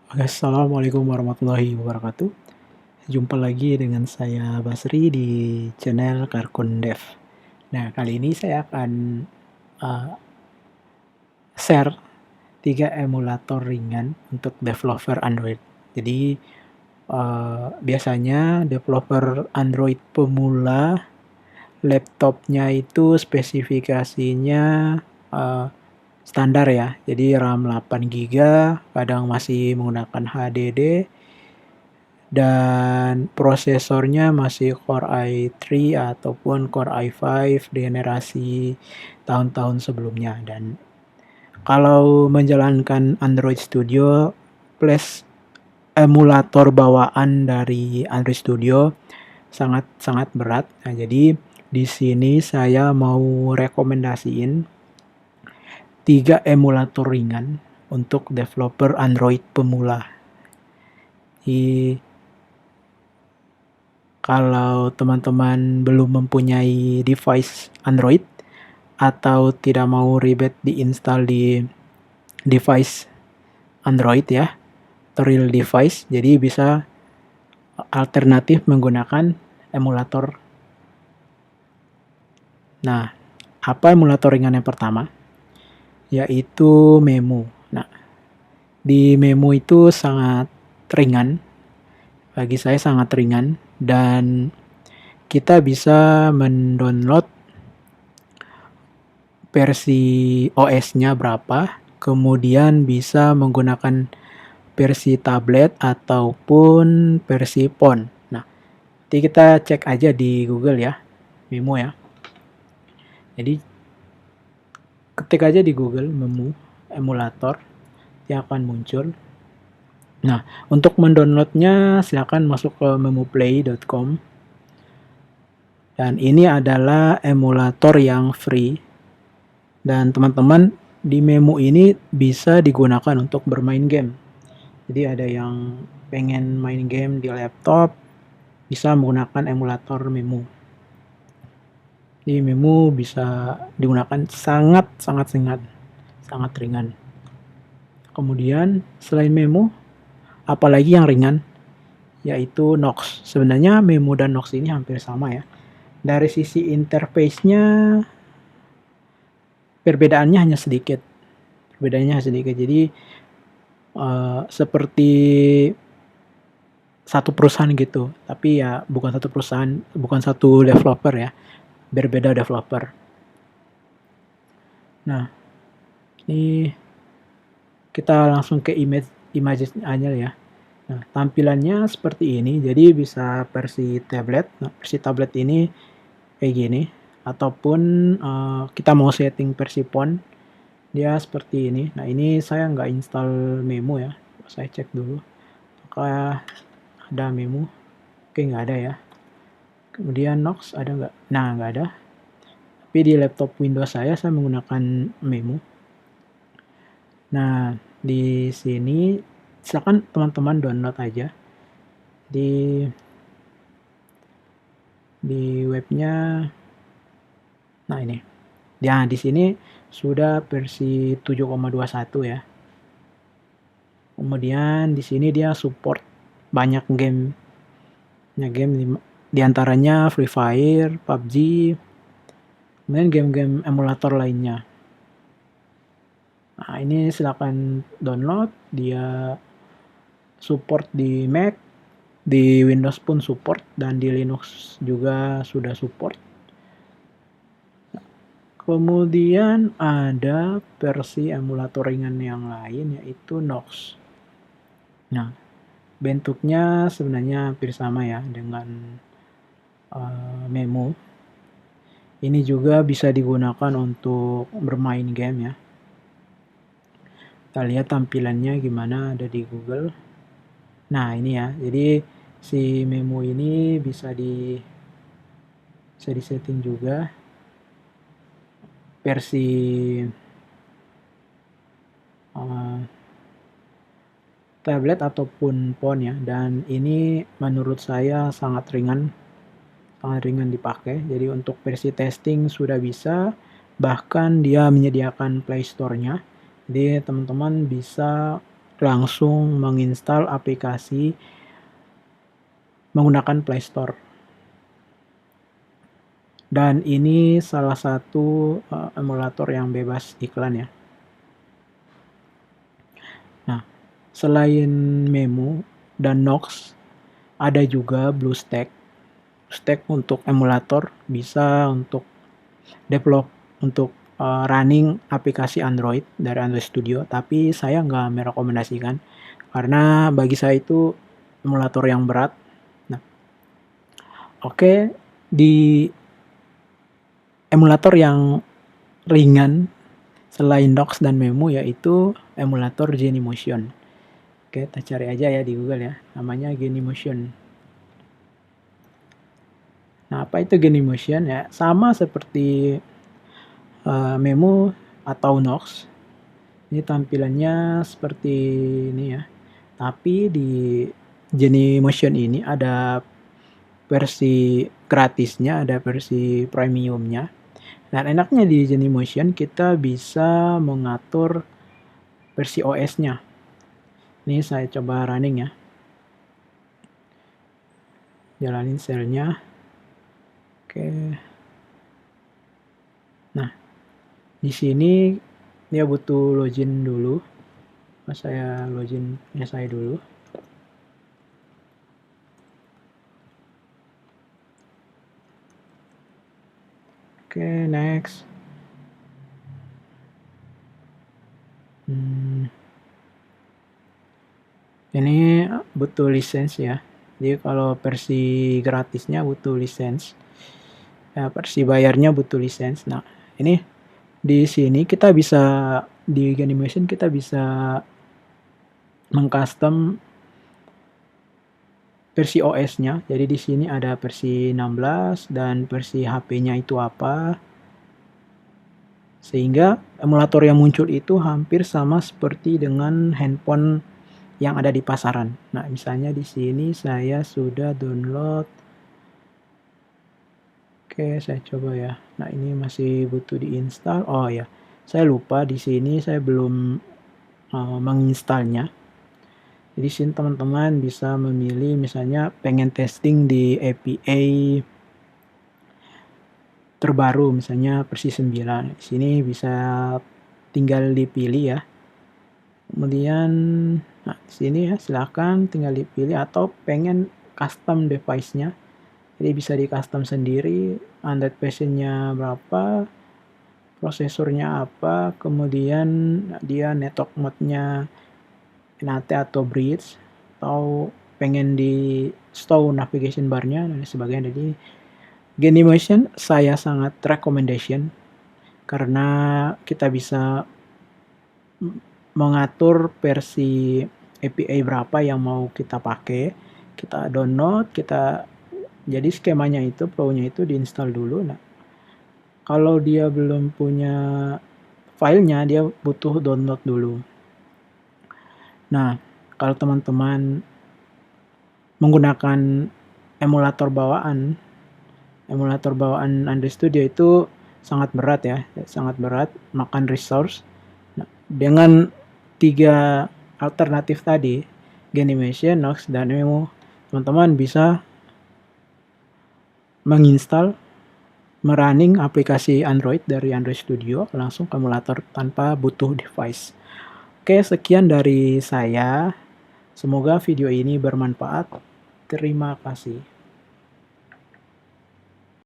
Assalamualaikum warahmatullahi wabarakatuh. Jumpa lagi dengan saya Basri di channel Karkun Dev. Nah, kali ini saya akan uh, share 3 emulator ringan untuk developer Android. Jadi, biasanya developer Android pemula laptopnya itu spesifikasinya uh, standar ya. Jadi RAM 8 GB, kadang masih menggunakan HDD, dan prosesornya masih Core i3 ataupun Core i5 generasi tahun-tahun sebelumnya. Dan kalau menjalankan Android Studio plus emulator bawaan dari Android Studio sangat-sangat berat. Nah, jadi di sini saya mau rekomendasiin 3 emulator ringan untuk developer Android pemula. Di Kalau teman-teman belum mempunyai device Android atau tidak mau ribet diinstal di device Android ya, atau real device, jadi bisa alternatif menggunakan emulator. Nah, apa emulator ringan yang pertama? Yaitu Memu. Nah, di Memu itu sangat ringan, bagi saya sangat ringan, dan kita bisa mendownload versi OS-nya berapa, kemudian bisa menggunakan versi tablet ataupun versi phone. Nah, nanti kita cek aja di Google ya, Memo ya. Jadi ketik aja di Google Memo emulator, dia akan muncul. Nah, untuk mendownloadnya silakan masuk ke memoplay.com. Dan ini adalah emulator yang free. Dan teman-teman, di Memo ini bisa digunakan untuk bermain game. Jadi ada yang pengen main game di laptop, bisa menggunakan emulator Memo. Jadi Memo bisa digunakan sangat ringan. Kemudian selain Memo, apalagi yang ringan, yaitu Nox. Sebenarnya Memo dan Nox ini hampir sama ya. Dari sisi interface-nya, perbedaannya hanya sedikit. Jadi seperti satu perusahaan gitu, tapi ya bukan satu perusahaan, bukan satu developer ya, berbeda developer. Nah, ini kita langsung ke image aja ya. Nah, tampilannya seperti ini, jadi bisa versi tablet. Nah, versi tablet ini kayak gini, ataupun kita mau setting versi phone, dia seperti ini. Nah, ini saya nggak install Memo ya, saya cek dulu apakah ada Memo. Oke, nggak ada ya. Kemudian Nox ada nggak? Nah, nggak ada. Tapi di laptop Windows saya menggunakan Memo. Nah, di sini silakan teman-teman download aja di webnya. Nah, ini. Ya, di sini sudah versi 7,21 ya. Kemudian di sini dia support banyak game. Ya, game diantaranya Free Fire, PUBG, kemudian game-game emulator lainnya. Nah, ini silakan download, dia support di Mac, di Windows pun support, dan di Linux juga sudah support. Kemudian ada versi emulator ringan yang lain, yaitu Nox. Nah, bentuknya sebenarnya hampir sama ya dengan Memo. Ini juga bisa digunakan untuk bermain game ya. Kita lihat tampilannya gimana, ada di Google. Nah, ini ya. Jadi si Memo ini bisa disetting juga versi tablet ataupun phone ya. Dan ini menurut saya sangat ringan dipakai. Jadi untuk versi testing sudah bisa, bahkan dia menyediakan Play Store-nya. Jadi teman-teman bisa langsung menginstal aplikasi menggunakan Play Store. Dan ini salah satu emulator yang bebas iklan ya. Nah, selain Memu dan Nox, ada juga BlueStack. BlueStack untuk emulator, bisa untuk develop, untuk running aplikasi Android dari Android Studio, tapi saya nggak merekomendasikan karena bagi saya itu emulator yang berat. Nah, oke, di emulator yang ringan selain Nox dan Memu yaitu emulator Genymotion. Oke, kita cari aja ya di Google ya, namanya Genymotion. Nah, apa itu Genymotion ya? Sama seperti Memu atau Nox. Ini tampilannya seperti ini ya. Tapi di Genymotion ini ada versi gratisnya, ada versi premiumnya. Dan enaknya di Genymotion kita bisa mengatur versi OS-nya. Ini saya coba running ya. Jalanin shell-nya. Oke. Nah, di sini dia butuh login dulu. Saya loginnya saya dulu. Oke, next. Ini butuh lisensi ya. Jadi kalau versi gratisnya butuh lisensi. Ya, versi bayarnya butuh lisensi. Nah, ini di sini kita bisa di Genymotion kita bisa mengcustom versi OS-nya. Jadi di sini ada versi 16 dan versi HP-nya itu apa. Sehingga emulator yang muncul itu hampir sama seperti dengan handphone yang ada di pasaran. Nah, misalnya di sini saya sudah download. Oke, saya coba ya. Nah, ini masih butuh diinstal. Oh ya, saya lupa di sini saya belum menginstalnya. Jadi sini teman-teman bisa memilih misalnya pengen testing di API terbaru misalnya versi 9. Di sini bisa tinggal dipilih ya. Kemudian nah, di sini ya silahkan tinggal dipilih atau pengen custom device-nya. Jadi bisa di custom sendiri, Android version-nya berapa, prosesornya apa, kemudian dia network mode-nya NAT atau bridge, atau pengen di stow navigation bar-nya dan sebagainya. Jadi Genymotion saya sangat recommendation karena kita bisa mengatur versi API berapa yang mau kita pakai, kita download, jadi skemanya itu, flow-nya itu diinstal dulu. Nah, kalau dia belum punya filenya, dia butuh download dulu. Nah, kalau teman-teman menggunakan emulator bawaan Android Studio itu sangat berat ya, sangat berat, makan resource. Nah, dengan 3 alternatif tadi, Genymotion, Nox, dan Memu, teman-teman bisa menginstal, merunning aplikasi Android dari Android Studio langsung ke emulator tanpa butuh device. Oke, sekian dari saya. Semoga video ini bermanfaat. Terima kasih.